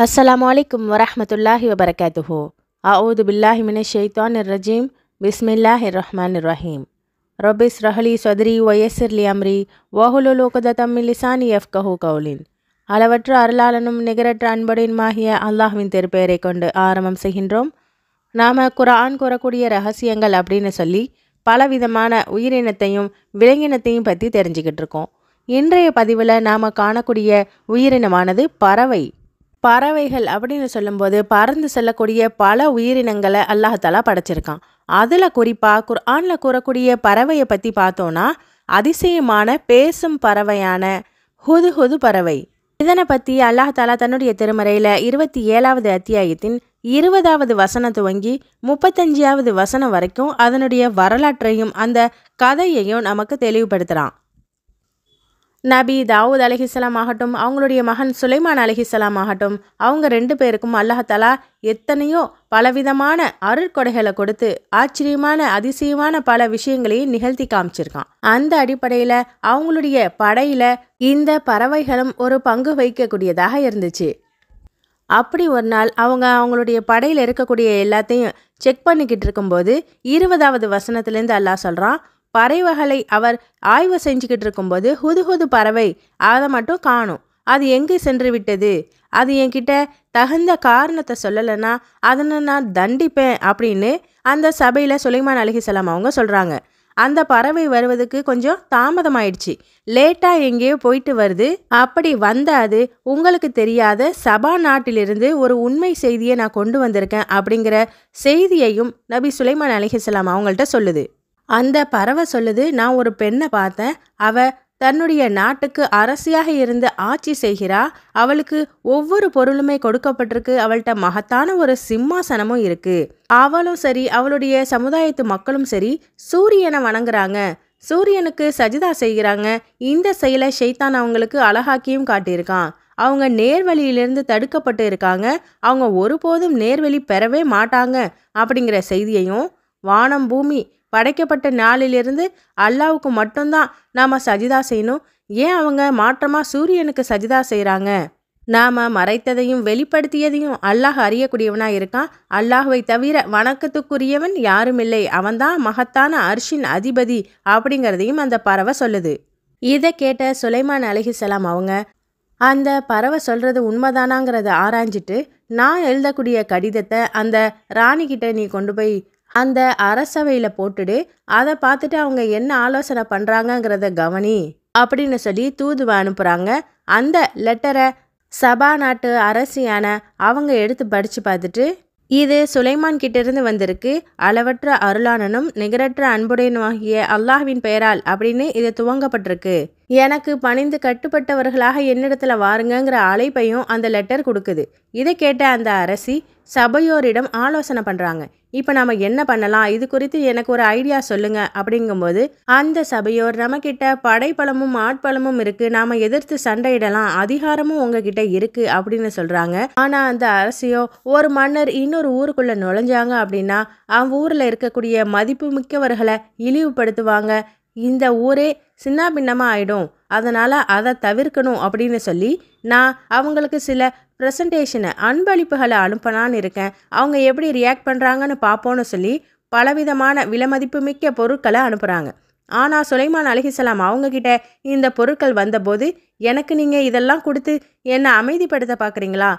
அஸ்ஸலாமு அலைக்கும் வரஹ்மத்துல்லாஹி வபரகாத்துஹு. அஊது பில்லாஹி மினஷ் ஷைத்தானிர் ரஜீம். பிஸ்மில்லாஹிர் ரஹ்மானிர் ரஹீம். ரப்பிஸ் ரஹ்லி சத்ரி வயஸ்ஸிர்லி அம்ரி வஹுலுல் உக்ததம் மின் லிசானி யஃப்கஹு கௌலின். அளவற்ற அருளாளனும் நிகரற்ற அன்புடையனுமாகிய அல்லாஹ்வின் திருப்பெயரை கொண்டு ஆரம்பம் செய்கின்றோம். நாம் குர்ஆன் கூறக்கூடிய ரகசியங்கள் அப்படின்னு சொல்லி பலவிதமான உயிரினத்தையும் விலங்கினத்தையும் பற்றி தெரிஞ்சுக்கிட்டு இருக்கோம். இன்றைய பதிவில் நாம் காணக்கூடிய உயிரினமானது பறவை. பறவைகள் அப்படின்னு சொல்லும்போது பறந்து செல்லக்கூடிய பல உயிரினங்களை அல்லாஹாலா படைச்சிருக்கான். அதில் குறிப்பாக குர்ஆனில் கூறக்கூடிய பறவையை பற்றி பார்த்தோன்னா அதிசயமான பேசும் பறவையான ஹுதுஹுது பறவை. இதனை பற்றி அல்லாஹாலா தன்னுடைய திருமறையில் 27வது அத்தியாயத்தின் 20வது வசனம் துவங்கி 35வது வசனம் வரைக்கும் அதனுடைய வரலாற்றையும் அந்த கதையையும் நமக்கு தெளிவுபடுத்துகிறான். நபி தாவூத் அலைஹிஸ்ஸலாம் ஆகட்டும், அவங்களுடைய மகன் சுலைமான் அலைஹிஸ்ஸலாம் ஆகட்டும், அவங்க 2 பேருக்கும் அல்லாஹாலா எத்தனையோ பலவிதமான அருட்கொடைகளை கொடுத்து ஆச்சரியமான அதிசயமான பல விஷயங்களையும் நிகழ்த்தி காமிச்சிருக்கான். அந்த அடிப்படையில் அவங்களுடைய படையில் இந்த பறவைகளும் ஒரு பங்கு வகிக்கக்கூடியதாக இருந்துச்சு. அப்படி ஒரு நாள் அவங்களுடைய படையில் இருக்கக்கூடிய எல்லாத்தையும் செக் பண்ணிக்கிட்டு இருக்கும்போது 20வது வசனத்துலேருந்து அல்லாஹ் சொல்கிறான், பறவைகளை அவர் ஆய்வு செஞ்சுக்கிட்டு இருக்கும்போது ஹுதுஹுது பறவை அதை மட்டும் காணும். அது எங்கே சென்று விட்டது, அது என்கிட்ட தகுந்த காரணத்தை சொல்லலைன்னா அதனை நான் தண்டிப்பேன் அப்படின்னு அந்த சபையில் சுலைமான் அலைஹிஸ்ஸலாம் அவங்க சொல்கிறாங்க. அந்த பறவை வருவதுக்கு கொஞ்சம் தாமதமாயிடுச்சு, லேட்டாக எங்கேயோ போயிட்டு வருது. அப்படி வந்த அது உங்களுக்கு தெரியாத சபா நாட்டிலிருந்து ஒரு உண்மை செய்தியை நான் கொண்டு வந்திருக்கேன் அப்படிங்கிற செய்தியையும் நபி சுலைமான் அலைஹிஸ்ஸலாம் அவங்கள்ட்ட சொல்லுது. அந்த பறவை சொல்லுது, நான் ஒரு பெண்ணை பார்த்தேன், அவ தன்னுடைய நாட்டுக்கு அரசியாக இருந்து ஆட்சி செய்கிறா, அவளுக்கு ஒவ்வொரு பொருளுமே கொடுக்கப்பட்டிருக்கு, அவள்கிட்ட மகத்தான ஒரு சிம்மாசனமும் இருக்கு. அவளும் சரி அவளுடைய சமுதாயத்து மக்களும் சரி சூரியனை வணங்குறாங்க, சூரியனுக்கு சஜிதா செய்கிறாங்க. இந்த செயலை ஷைத்தான் அவங்களுக்கு அழகாக்கியும் காட்டியிருக்கான். அவங்க நேர்வழியிலிருந்து தடுக்கப்பட்டு இருக்காங்க, அவங்க ஒருபோதும் நேர்வழி பெறவே மாட்டாங்க அப்படிங்கிற செய்தியையும், வானம் பூமி படைக்கப்பட்ட நாளிலிருந்து அல்லாவுக்கு மட்டும்தான் நாம் சஜிதா செய்யணும், ஏன் அவங்க மாற்றமாக சூரியனுக்கு சஜிதா செய்கிறாங்க, நாம் மறைத்ததையும் வெளிப்படுத்தியதையும் அல்லாஹ் அறியக்கூடியவனாக இருக்கான், அல்லாஹுவை தவிர வணக்கத்துக்குரியவன் யாரும் இல்லை, அவன்தான் மகத்தான அர்ஷின் அதிபதி அப்படிங்கிறதையும் அந்த பறவை சொல்லுது. இதை கேட்ட சுலைமான் அலைஹிஸ்ஸலாம் அவங்க அந்த பறவை சொல்கிறது உண்மைதானாங்கிறத ஆராய்ஞ்சிட்டு, நான் எழுதக்கூடிய கடிதத்தை அந்த ராணிக்கிட்ட நீ கொண்டு போய் அந்த அரசவையில் போட்டுடு, அதை பார்த்துட்டு அவங்க என்ன ஆலோசனை பண்ணுறாங்கங்கிறத கவனி அப்படின்னு சொல்லி தூதுவை அனுப்புகிறாங்க. அந்த லெட்டரை சபா நாட்டு அரசியான அவங்க எடுத்து படித்து பார்த்துட்டு, இது சுலைமான் கிட்டேருந்து வந்திருக்கு, அளவற்ற அருளானனும் நிகரற்ற அன்புடையனுமாகிய அல்லாஹ்வின் பெயரால் அப்படின்னு இது துவங்கப்பட்டிருக்கு, எனக்கு பணிந்து கட்டுப்பட்டவர்களாக என்னிடத்துல வாருங்கிற அழைப்பையும் அந்த லெட்டர் கொடுக்குது. இதை கேட்ட அந்த அரசி சபையோரிடம் ஆலோசனை பண்ணுறாங்க. இப்போ நம்ம என்ன பண்ணலாம், இது குறித்து எனக்கு ஒரு ஐடியா சொல்லுங்க அப்படிங்கும்போது அந்த சபையோர், நம்மக்கிட்ட படைப்பலமும் ஆட்பலமும் இருக்குது, நாம் எதிர்த்து சண்டையிடலாம், அதிகாரமும் உங்ககிட்ட இருக்குது அப்படின்னு சொல்கிறாங்க. ஆனால் அந்த அரசியோ, ஒரு மன்னர் இன்னொரு ஊருக்குள்ளே நுழைஞ்சாங்க அப்படின்னா அவங்க ஊரில் இருக்கக்கூடிய மதிப்பு மிக்கவர்களை இழிவுபடுத்துவாங்க, இந்த ஊரே சின்ன பின்னமாக ஆகிடும், அதனால் அதை தவிர்க்கணும் அப்படின்னு சொல்லி நான் அவங்களுக்கு சில ப்ரெசன்டேஷனை அன்பளிப்புகளை அனுப்பலான்னு இருக்கேன், அவங்க எப்படி ரியாக்ட் பண்ணுறாங்கன்னு பார்ப்போன்னு சொல்லி பலவிதமான விலைமதிப்பு மிக்க பொருட்களை அனுப்புகிறாங்க. ஆனால் சுலைமான் அலைஹிஸ்ஸலாம் அவங்கக்கிட்ட இந்த பொருட்கள் வந்தபோது, எனக்கு நீங்கள் இதெல்லாம் கொடுத்து என்னை அமைதிப்படுத்த பார்க்குறீங்களா,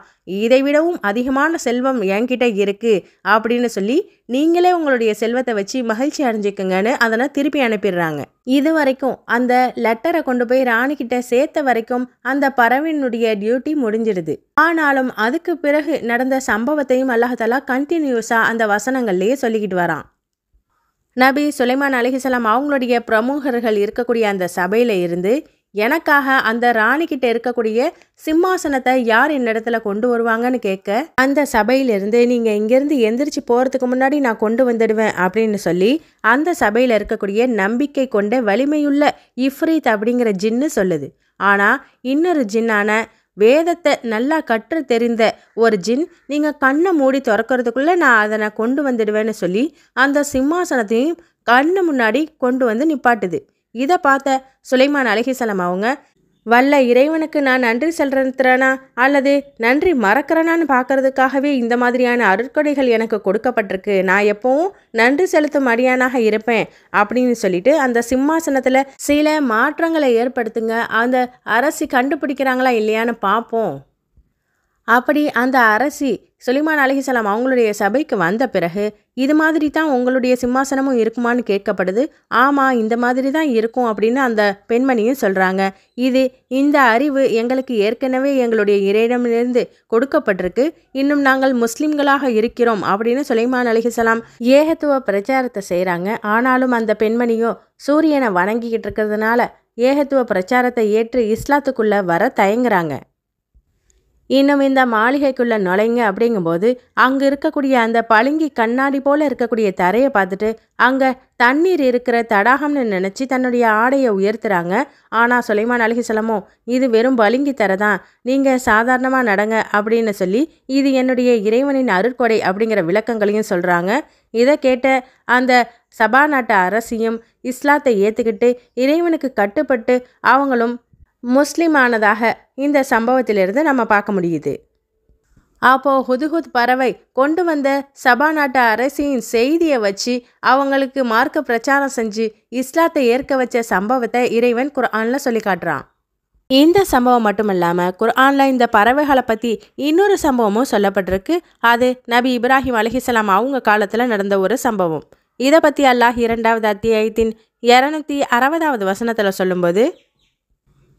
இதை விடவும் அதிகமான செல்வம் என்கிட்ட இருக்குது அப்படின்னு சொல்லி நீங்களே உங்களுடைய செல்வத்தை வச்சு மகிழ்ச்சி அடைஞ்சிக்குங்கன்னு அதனை திருப்பி அனுப்பிடுறாங்க. இது வரைக்கும் அந்த லெட்டரை கொண்டு போய் ராணிக்கிட்ட சேர்த்த வரைக்கும் அந்த பறவையினுடைய டியூட்டி முடிஞ்சிடுது. ஆனாலும் அதுக்கு பிறகு நடந்த சம்பவத்தையும் அல்லாஹாலா கண்டினியூஸாக அந்த வசனங்கள்லேயே சொல்லிக்கிட்டு வரான். நபி சுலைமான் அலைஹிஸ்ஸலாம் அவங்களுடைய பிரமுகர்கள் இருக்கக்கூடிய அந்த சபையில் இருந்து, எனக்காக அந்த ராணிக்கிட்ட இருக்கக்கூடிய சிம்மாசனத்தை யார் என்னிடத்துல கொண்டு வருவாங்கன்னு கேட்க, அந்த சபையிலிருந்து நீங்கள் இங்கேருந்து எந்திரிச்சு போகிறதுக்கு முன்னாடி நான் கொண்டு வந்துடுவேன் அப்படின்னு சொல்லி அந்த சபையில் இருக்கக்கூடிய நம்பிக்கை கொண்ட வலிமையுள்ள இஃப்ரீத் அப்படிங்கிற ஜின்னு சொல்லுது. ஆனால் இன்னொரு ஜின்னான வேதத்தை நல்லா கற்று தெரிந்த ஒரு ஜின், நீங்கள் கண்ணை மூடி திறக்கிறதுக்குள்ளே நான் அதனை கொண்டு வந்துடுவேன்னு சொல்லி அந்த சிம்மாசனத்தையும் கண்ணு முன்னாடி கொண்டு வந்து நிப்பாட்டுது. இதை பார்த்த சுலைமான் அலைஹிஸ்ஸலாம் அவங்க, வல்ல இறைவனுக்கு நான் நன்றி செலுத்துறேனா அல்லது நன்றி மறக்கிறேனான்னு பார்க்கறதுக்காகவே இந்த மாதிரியான அருட்கொடைகள் எனக்கு கொடுக்கப்பட்டிருக்கு. நான் எப்பவும் நன்றி செலுத்தும் அடியானாக இருப்பேன் அப்படின்னு சொல்லிட்டு அந்த சிம்மாசனத்தில் சில மாற்றங்களை ஏற்படுத்துங்க. அந்த அரசி கண்டுபிடிக்கிறாங்களா இல்லையான்னு பார்ப்போம். அப்படி அந்த அரசி சுலைமான் அலைஹிஸ்ஸலாம் அவங்களுடைய சபைக்கு வந்த பிறகு இது மாதிரி தான் உங்களுடைய சிம்மாசனமும் இருக்குமான்னு கேட்கப்படுது. ஆமாம், இந்த மாதிரி தான் இருக்கும் அப்படின்னு அந்த பெண்மணியும் சொல்கிறாங்க. இந்த அறிவு எங்களுக்கு ஏற்கனவே எங்களுடைய இறையிடமிருந்து கொடுக்கப்பட்டிருக்கு. இன்னும் நாங்கள் முஸ்லிம்களாக இருக்கிறோம் அப்படின்னு சுலைமான் அலைஹிஸ்ஸலாம் ஏகத்துவ பிரச்சாரத்தை செய்கிறாங்க. ஆனாலும் அந்த பெண்மணியோ சூரியனை வணங்கிக்கிட்டு இருக்கிறதுனால ஏகத்துவ பிரச்சாரத்தை ஏற்று இஸ்லாத்துக்குள்ளே வர தயங்குறாங்க. இன்னும் இந்த மாளிகைக்குள்ளே நுழைங்க அப்படிங்கும்போது அங்கே இருக்கக்கூடிய அந்த பளிங்கி கண்ணாடி போல் இருக்கக்கூடிய தரையை பார்த்துட்டு அங்கே தண்ணீர் இருக்கிற தடாகம்னு நினச்சி தன்னுடைய ஆடையை உயர்த்துறாங்க. ஆனால் சுலைமான் அலைஹிஸ்ஸலாமோ இது வெறும் பளிங்கி தரை தான், நீங்கள் சாதாரணமாக நடங்க அப்படின்னு சொல்லி இது என்னுடைய இறைவனின் அருட்கொடை அப்படிங்கிற விளக்கங்களையும் சொல்கிறாங்க. இதை கேட்ட அந்த சபா நாட்டு அரசியும் இஸ்லாத்தை ஏற்றுக்கிட்டு இறைவனுக்கு கட்டுப்பட்டு அவங்களும் முஸ்லிமானதாக இந்த சம்பவத்திலிருந்து நம்ம பார்க்க முடியுது. அப்போது ஹுதுஹுத் பறவை கொண்டு வந்த சபா நாட்டு அரசியின் செய்தியை வச்சு அவங்களுக்கு மார்க்க பிரச்சாரம் செஞ்சு இஸ்லாத்தை ஏற்க வச்ச சம்பவத்தை இறைவன் குர்ஆனில் சொல்லி காட்டுறான். இந்த சம்பவம் மட்டும் இல்லாமல் குர்ஆனில் இந்த பறவைகளை பற்றி இன்னொரு சம்பவமும் சொல்லப்பட்டிருக்கு. அது நபி இப்ராஹிம் அலைஹிஸ்ஸலாம் அவங்க காலத்தில் நடந்த ஒரு சம்பவம். இதை பற்றி அல்லாஹ் 2வது அத்தியாயத்தின் 260வது வசனத்தில் சொல்லும்போது,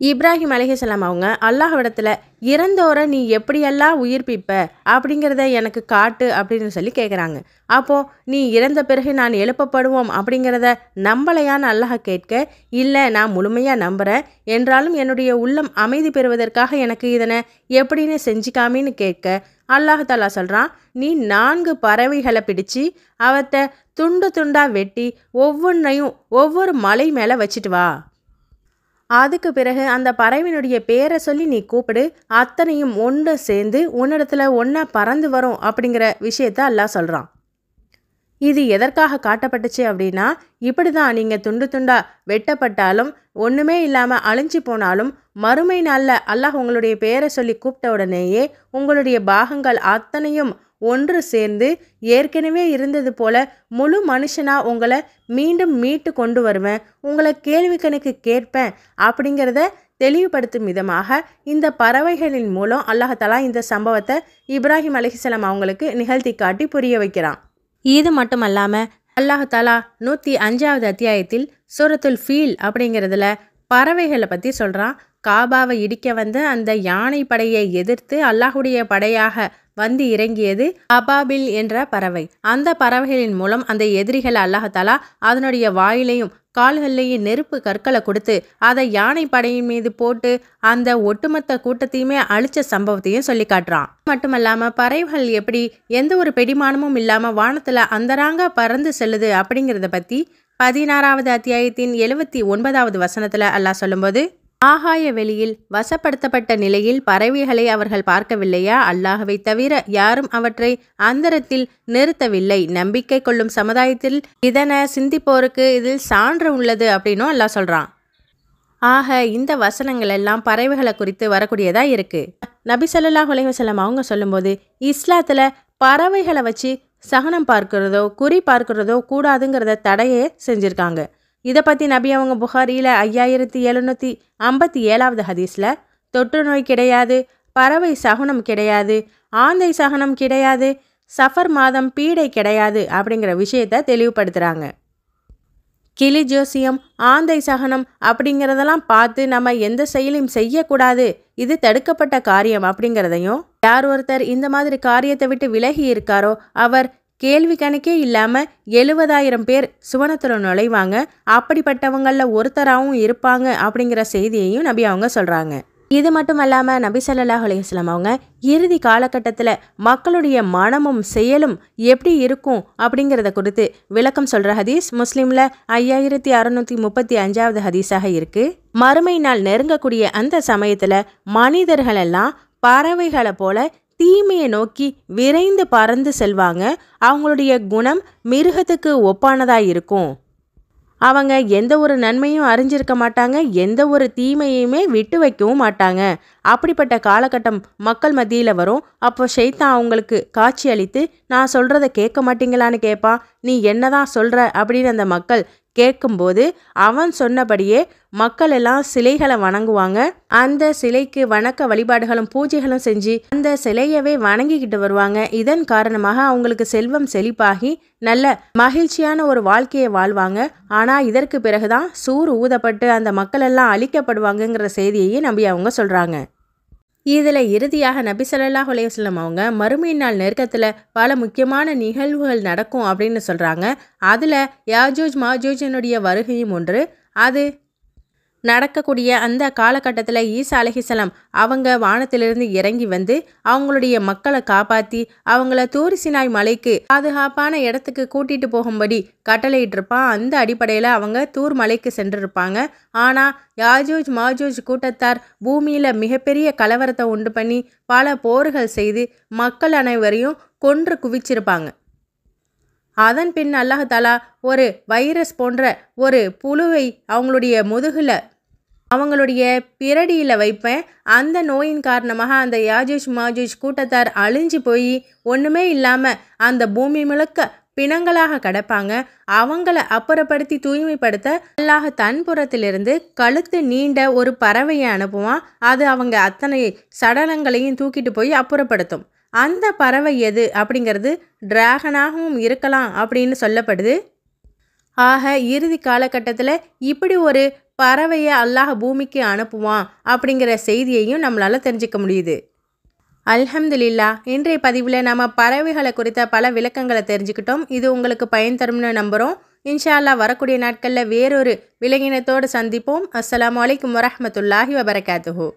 இப்ராஹிம் அலைஹிஸ்ஸலாம் அவங்க அல்லாஹ்விடத்தில் இறந்தோரை நீ எப்படியெல்லாம் உயிர்ப்பிப்ப அப்படிங்கிறத எனக்கு காட்டு அப்படின்னு சொல்லி கேட்குறாங்க. அப்போது நீ இறந்த பிறகு நான் எழுப்பப்படுவோம் அப்படிங்கிறத நம்பலையான்னு அல்லாஹ் கேட்க, இல்லை நான் முழுமையாக நம்புகிறேன், என்றாலும் என்னுடைய உள்ளம் அமைதி பெறுவதற்காக எனக்கு இதனை எப்படின்னு செஞ்சுக்காமின்னு கேட்க அல்லாஹ் தாலா சொல்கிறான், நீ 4 பறவைகளை பிடிச்சி அவற்றை துண்டு துண்டாக வெட்டி ஒவ்வொன்றையும் ஒவ்வொரு மலை மேலே வச்சுட்டு வா. அதுக்கு பிறகு அந்த பறவையினுடைய பேரை சொல்லி நீ கூப்பிடு, அத்தனையும் ஒன்று சேர்ந்து உன்னிடத்துல ஒன்றா பறந்து வரும் அப்படிங்கிற விஷயத்த அல்லாஹ் சொல்கிறான். இது எதற்காக காட்டப்பட்டுச்சு அப்படின்னா, இப்படி தான் நீங்கள் துண்டு துண்டா வெட்டப்பட்டாலும் ஒன்றுமே இல்லாமல் அழிஞ்சு போனாலும் மறுமை நாளில் அல்லாஹ் உங்களுடைய பேரை சொல்லி கூப்பிட்ட உடனேயே உங்களுடைய பாகங்கள் அத்தனையும் ஒன்று சேர்ந்து ஏற்கனவே இருந்தது போல முழு மனுஷனாக உங்களை மீண்டும் மீட்டு கொண்டு வருவேன், உங்களை கேள்வி கணக்கு கேட்பேன் அப்படிங்கிறத தெளிவுபடுத்தும் விதமாக இந்த பறவைகளின் மூலம் அல்லாஹ் தஆலா இந்த சம்பவத்தை இப்ராஹிம் அலைஹிஸ்ஸலாம் அவங்களுக்கு நிகழ்த்தி காட்டி புரிய வைக்கிறான். இது மட்டும் அல்லாமல் அல்லாஹ் தஆலா 105வது அத்தியாயத்தில் சூரத்துல் ஃபீல் அப்படிங்கிறதுல பறவைகளை பற்றி சொல்கிறான். காபாவை இடிக்க வந்த அந்த யானை படையை எதிர்த்து அல்லாஹுடைய படையாக வந்து இறங்கியது அபாபில் என்ற பறவை. அந்த பறவைகளின் மூலம் அந்த எதிரிகள் அல்லாஹ் தஆலா அதனுடைய வாயிலையும் கால்கள்லையும் நெருப்பு கற்களை கொடுத்து அதை யானை படையின் மீது போட்டு அந்த ஒட்டுமொத்த கூட்டத்தையுமே அழிச்ச சம்பவத்தையும் சொல்லி காட்டுறான். மட்டுமல்லாமல் பறவைகள் எப்படி எந்த ஒரு பெடிமானமும் இல்லாமல் வானத்தில் அந்தராங்க பறந்து செல்லுது அப்படிங்கிறத பற்றி 16வது அத்தியாயத்தின் 79வது வசனத்தில் அல்லாஹ் சொல்லும்போது, ஆகாய வெளியில் வசப்படுத்தப்பட்ட நிலையில் பறவைகளை அவர்கள் பார்க்கவில்லையா? அல்லாஹ்வை தவிர யாரும் அவற்றை அந்தரத்தில் நிறுத்தவில்லை. நம்பிக்கை கொள்ளும் சமுதாயத்தில் இதனை சிந்திப்போருக்கு இதில் சான்று உள்ளது அப்படின்னும் அல்லாஹ் சொல்கிறான். ஆக இந்த வசனங்கள் எல்லாம் பறவைகளை குறித்து வரக்கூடியதாக இருக்குது. நபி ஸல்லல்லாஹு அலைஹி வஸல்லம் அவங்க சொல்லும்போது இஸ்லாத்தில் பறவைகளை வச்சு சகனம் பார்க்கிறதோ குறி பார்க்கிறதோ கூடாதுங்கிறத தடையே செஞ்சுருக்காங்க. இதை பற்றி நபி அவங்க புகாரியில் 5757வது ஹதீஸில் தொற்று நோய் கிடையாது, பறவை சகுனம் கிடையாது, ஆந்தை சகனம் கிடையாது, சஃபர் மாதம் பீடை கிடையாது அப்படிங்கிற விஷயத்தை தெளிவுபடுத்துகிறாங்க. கிளி ஜோசியம் ஆந்தை சகனம் அப்படிங்கிறதெல்லாம் பார்த்து நம்ம எந்த செயலையும் செய்யக்கூடாது, இது தடுக்கப்பட்ட காரியம் அப்படிங்கிறதையும், யார் ஒருத்தர் இந்த மாதிரி காரியத்தை விட்டு விலகி இருக்காரோ அவர் கேள்வி கணக்கே இல்லாமல் 70,000 பேர் சுவனத்தில் நுழைவாங்க, அப்படிப்பட்டவங்களில் ஒருத்தராகவும் இருப்பாங்க அப்படிங்கிற செய்தியையும் நபி அவங்க சொல்கிறாங்க. இது மட்டும் இல்லாமல் நபி ஸல்லல்லாஹு அலைஹி வஸல்லம் அவங்க இறுதி காலகட்டத்தில் மக்களுடைய மனமும் செயலும் எப்படி இருக்கும் அப்படிங்கிறத குறித்து விளக்கம் சொல்கிற ஹதீஸ் முஸ்லீமில் 5635வது ஹதீஸாக இருக்குது. மறுமை நாள் நெருங்கக்கூடிய அந்த சமயத்தில் மனிதர்களெல்லாம் பறவைகளை போல தீமையை நோக்கி விரைந்து பறந்து செல்வாங்க. அவங்களுடைய குணம் மிருகத்துக்கு ஒப்பானதாக இருக்கும். அவங்க எந்த ஒரு நன்மையும் அறிஞ்சிருக்க மாட்டாங்க, எந்த ஒரு தீமையுமே விட்டு வைக்கவும் மாட்டாங்க. அப்படிப்பட்ட காலகட்டம் மக்கள் மத்தியில் வரும். அப்போ ஷைத்தான் அவங்களுக்கு காட்சி அளித்து, நான் சொல்கிறத கேட்க மாட்டீங்களான்னு கேட்பான். நீ என்னதான் சொல்கிற அப்படின்னு அந்த மக்கள் கேட்கும்போது அவன் சொன்னபடியே மக்கள் எல்லாம் சிலைகளை வணங்குவாங்க. அந்த சிலைக்கு வணக்க வழிபாடுகளும் பூஜைகளும் செஞ்சு அந்த சிலையவே வணங்கிக்கிட்டு வருவாங்க. இதன் காரணமாக அவங்களுக்கு செல்வம் செழிப்பாகி நல்ல மகிழ்ச்சியான ஒரு வாழ்க்கையை வாழ்வாங்க. ஆனால் இதற்கு பிறகுதான் சூர் ஊதப்பட்டு அந்த மக்கள் எல்லாம் அழிக்கப்படுவாங்கங்கிற செய்தியையே நம்பி அவங்க சொல்கிறாங்க. இதில் இறுதியாக நபி ஸல்லல்லாஹு அலைஹி வஸல்லம் அவங்க மறுமை நாள் நெருக்கத்தில் பல முக்கியமான நிகழ்வுகள் நடக்கும் அப்படின்னு சொல்கிறாங்க. அதில் யாஜூஜ் மாஜூஜினுடைய வருகையும் ஒன்று. அது நடக்கக்கூடிய அந்த காலகட்டத்தில் ஈசா அலைஹிஸ்ஸலாம் அவங்க வானத்திலிருந்து இறங்கி வந்து அவங்களுடைய மக்களை காப்பாற்றி அவங்கள தூர் சீனாய் மலைக்கு பாதுகாப்பான இடத்துக்கு கூட்டிகிட்டு போகும்படி கட்டளையிட்டிருப்பான். அந்த அடிப்படையில் அவங்க தூர் மலைக்கு சென்றிருப்பாங்க. ஆனால் யாஜூஜ் மாஜூஜ் கூட்டத்தார் பூமியில் மிகப்பெரிய கலவரத்தை உண்டு பண்ணி பல போர்கள் செய்து மக்கள் அனைவரையும் கொன்று குவிச்சிருப்பாங்க. அதன் பின் அல்லாஹ் தஆலா ஒரு வைரஸ் போன்ற ஒரு புழுவை அவங்களுடைய முதுகில் அவங்களுடைய பிரடியில் வைப்பேன். அந்த நோயின் காரணமாக அந்த யாஜூஜ் மாஜூஜ் கூட்டத்தார் அழிஞ்சு போய் ஒன்றுமே இல்லாமல் அந்த பூமி முழுக்க பிணங்களாக கிடப்பாங்க. அவங்கள அப்புறப்படுத்தி தூய்மைப்படுத்த அல்லாஹ் தன் புறத்திலிருந்து கழுத்து நீண்ட ஒரு பறவையை அனுப்புவான். அது அவங்க அத்தனை சடலங்களையும் தூக்கிட்டு போய் அப்புறப்படுத்தும். அந்த பறவை எது அப்படிங்கிறது டிராகனாகவும் இருக்கலாம் அப்படின்னு சொல்லப்படுது. ஆக இறுதி காலகட்டத்தில் இப்படி ஒரு பறவையை அல்லாஹ் பூமிக்கு அனுப்புவான் அப்படிங்கிற செய்தியையும் நம்மளால் தெரிஞ்சுக்க முடியுது. அல்ஹம்துலில்லாஹ், இன்றைய பதிவில் நம்ம பறவைகளை குறித்த பல விளக்கங்களை தெரிஞ்சுக்கிட்டோம். இது உங்களுக்கு பயன் தரும்னு நம்புகிறோம். இன்ஷா அல்லாஹ் வரக்கூடிய நாட்களில் வேறொரு விலங்கினத்தோடு சந்திப்போம். அஸ்ஸலாமு அலைக்கும் வரஹ்மத்துல்லாஹி வபரகாத்துஹு.